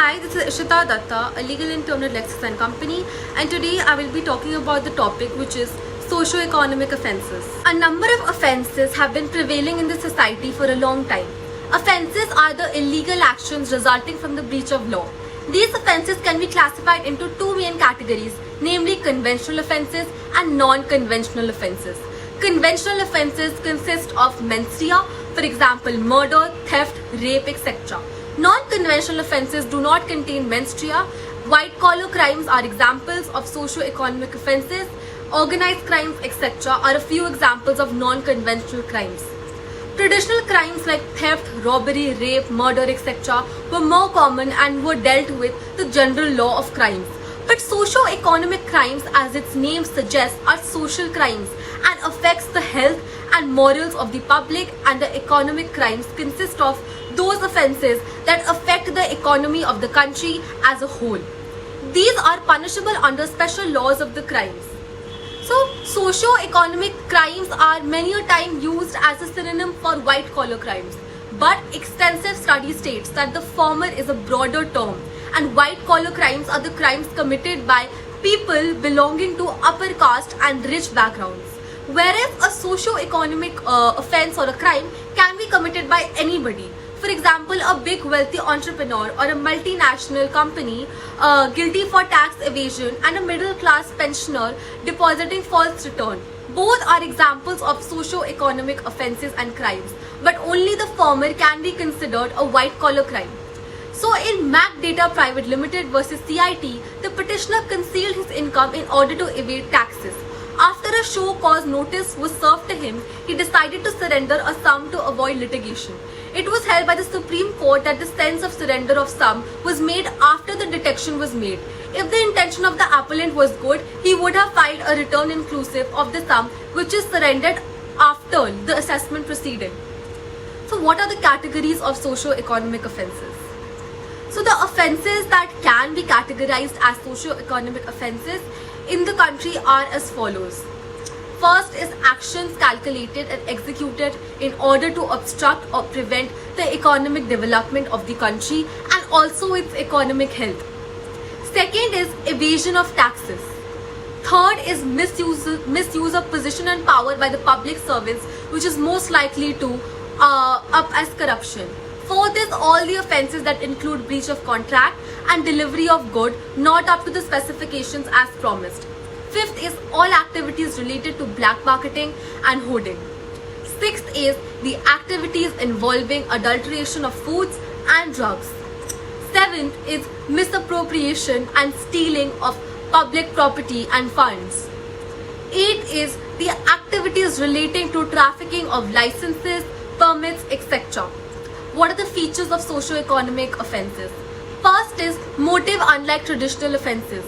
Hi, this is Ishita Datta, a legal intern at Lexis & Company, and today I will be talking about the topic which is socio-economic offences. A number of offences have been prevailing in the society for a long time. Offences are the illegal actions resulting from the breach of law. These offences can be classified into two main categories, namely conventional offences and non-conventional offences. Conventional offences consist of mens rea, for example, murder, theft, rape, etc. Non-conventional offences do not contain mens rea. White-collar crimes are examples of socio-economic offences. Organized crimes, etc. are a few examples of non-conventional crimes. Traditional crimes like theft, robbery, rape, murder, etc. were more common and were dealt with the general law of crimes. But socio-economic crimes, as its name suggests, are social crimes and affects the health and morals of the public, and the economic crimes consist of those offences that affect the economy of the country as a whole. These are punishable under special laws of the crimes. So, socio-economic crimes are many a time used as a synonym for white-collar crimes. But extensive study states that the former is a broader term, and white-collar crimes are the crimes committed by people belonging to upper caste and rich backgrounds. Whereas a socio-economic offence or a crime can be committed by anybody. For example, a big wealthy entrepreneur or a multinational company guilty for tax evasion and a middle class pensioner depositing false return. Both are examples of socio-economic offences and crimes, but only the former can be considered a white-collar crime. So in Mac Data Private Limited versus CIT, the petitioner concealed his income in order to evade taxes. After a show cause notice was served to him, he decided to surrender a sum to avoid litigation. It was held by the Supreme Court that the sense of surrender of sum was made after the detection was made. If the intention of the appellant was good, he would have filed a return inclusive of the sum which is surrendered after the assessment proceeding. So what are the categories of socio-economic offences? So the offences that can be categorized as socio-economic offences in the country are as follows. First is actions calculated and executed in order to obstruct or prevent the economic development of the country and also its economic health. Second is evasion of taxes. Third is misuse of position and power by the public servants, which is most likely to up as corruption. Fourth is all the offences that include breach of contract and delivery of good not up to the specifications as promised. Fifth is all activities related to black marketing and hoarding. Sixth is the activities involving adulteration of foods and drugs. Seventh is misappropriation and stealing of public property and funds. Eighth is the activities relating to trafficking of licenses, permits, etc. What are the features of socio-economic offences? First is motive unlike traditional offences.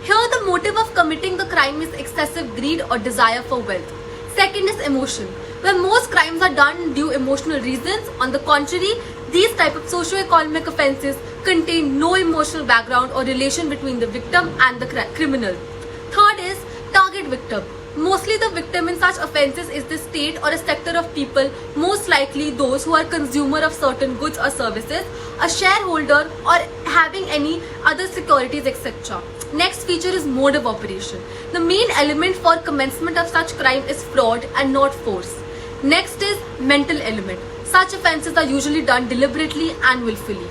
Here the motive of committing the crime is excessive greed or desire for wealth. Second is emotion. Where most crimes are done due emotional reasons, on the contrary, these type of socio-economic offences contain no emotional background or relation between the victim and the criminal. Third is target victim. Mostly the victim in such offences is the state or a sector of people, most likely those who are consumer of certain goods or services, a shareholder or having any other securities, etc. Next feature is mode of operation. The main element for commencement of such crime is fraud and not force. Next is mental element. Such offences are usually done deliberately and willfully.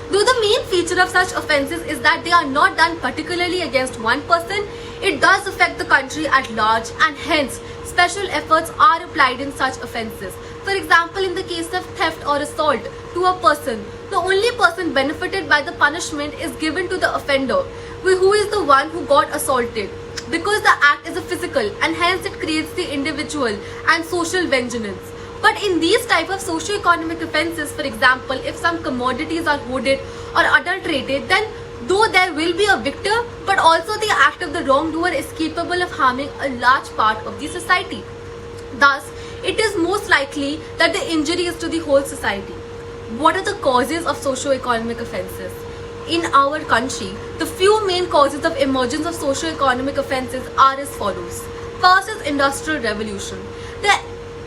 Though the main feature of such offences is that they are not done particularly against one person, it does affect the country at large, and hence special efforts are applied in such offences. For example, in the case of theft or assault to a person, the only person benefited by the punishment is given to the offender, who is the one who got assaulted, because the act is a physical and hence it creates the individual and social vengeance. But in these type of socio-economic offences, for example, if some commodities are hoarded or adulterated, then though there will be a victim, but also the act of the wrongdoer is capable of harming a large part of the society. Thus, it is most likely that the injury is to the whole society. What are the causes of socio-economic offences? In our country, the few main causes of emergence of socio-economic offences are as follows. First is industrial revolution. The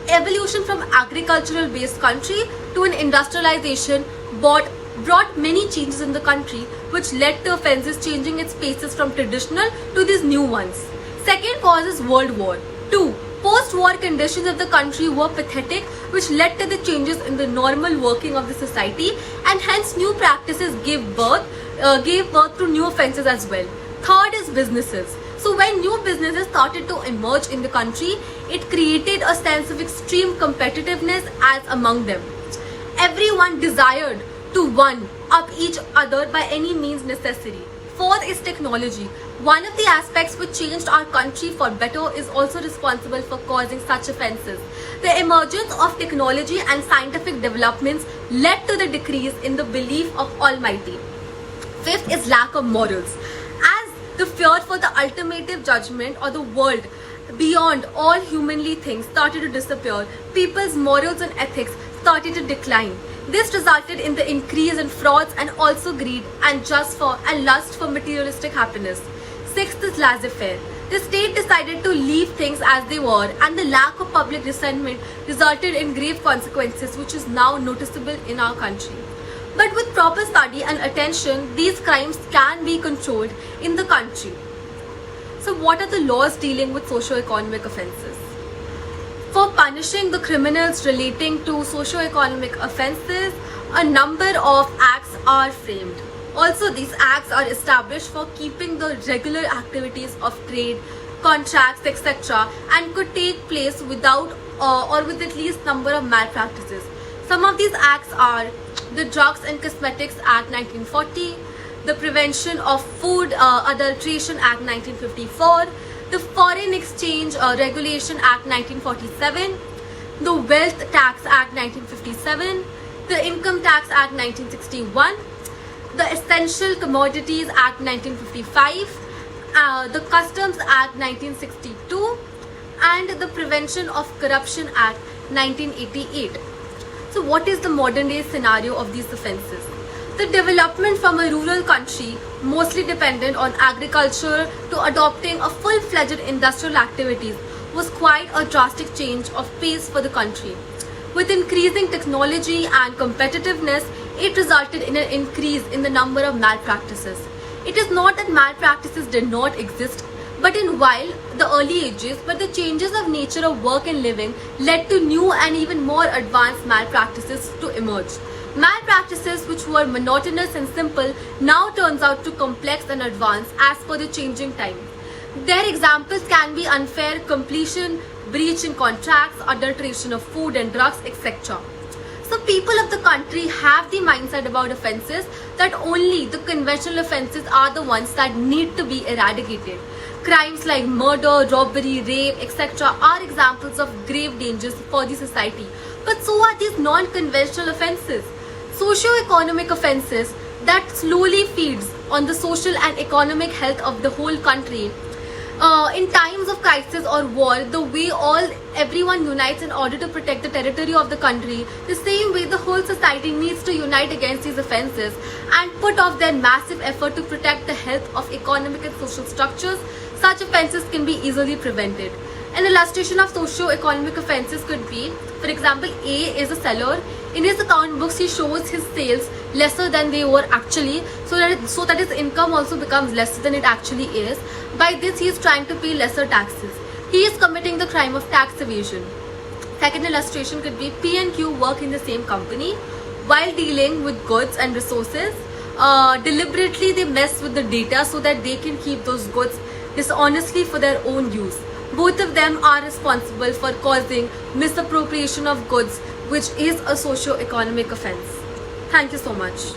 evolution from agricultural based country to an industrialization brought brought many changes in the country, which led to offences changing its faces from traditional to these new ones. Second cause is World War II. Post-war conditions of the country were pathetic, which led to the changes in the normal working of the society, and hence new practices gave birth to new offences as well. Third is businesses. So when new businesses started to emerge in the country, it created a sense of extreme competitiveness as among them. Everyone desired to one up each other by any means necessary. Fourth is technology. One of the aspects which changed our country for better is also responsible for causing such offences. The emergence of technology and scientific developments led to the decrease in the belief of Almighty. Fifth is lack of morals. As the fear for the ultimative judgment or the world beyond all humanly things started to disappear, people's morals and ethics started to decline. This resulted in the increase in frauds and also greed and lust for materialistic happiness. Sixth is laissez-faire. The state decided to leave things as they were, and the lack of public resentment resulted in grave consequences, which is now noticeable in our country. But with proper study and attention, these crimes can be controlled in the country. So what are the laws dealing with socio-economic offences? For punishing the criminals relating to socio-economic offences, a number of acts are framed. Also, these acts are established for keeping the regular activities of trade, contracts, etc. and could take place without or with at least number of malpractices. Some of these acts are the Drugs and Cosmetics Act 1940, the Prevention of Food Adulteration Act 1954, the Foreign Exchange Regulation Act 1947, the Wealth Tax Act 1957, the Income Tax Act 1961, the Essential Commodities Act 1955, the Customs Act 1962, and the Prevention of Corruption Act 1988. So what is the modern day scenario of these offences? The development from a rural country, mostly dependent on agriculture, to adopting a full-fledged industrial activities was quite a drastic change of pace for the country. With increasing technology and competitiveness, it resulted in an increase in the number of malpractices. It is not that malpractices did not exist, but in while the early ages, but the changes of nature of work and living led to new and even more advanced malpractices to emerge. Malpractices which were monotonous and simple now turns out to complex and advanced as per the changing time. Their examples can be unfair completion, breach in contracts, adulteration of food and drugs, etc. So people of the country have the mindset about offences that only the conventional offences are the ones that need to be eradicated. Crimes like murder, robbery, rape, etc. are examples of grave dangers for the society. But so are these non-conventional offences. Socio-economic offences that slowly feeds on the social and economic health of the whole country. In times of crisis or war, the way everyone unites in order to protect the territory of the country, the same way the whole society needs to unite against these offences and put off their massive effort to protect the health of economic and social structures. Such offences can be easily prevented. An illustration of socio-economic offences could be, for example, A is a seller. In his account books, he shows his sales lesser than they were actually, so that his income also becomes lesser than it actually is. By this, he is trying to pay lesser taxes. He is committing the crime of tax evasion. Second illustration could be P and Q work in the same company. While dealing with goods and resources, deliberately they mess with the data so that they can keep those goods dishonestly for their own use. Both of them are responsible for causing misappropriation of goods, which is a socio-economic offense. Thank you so much.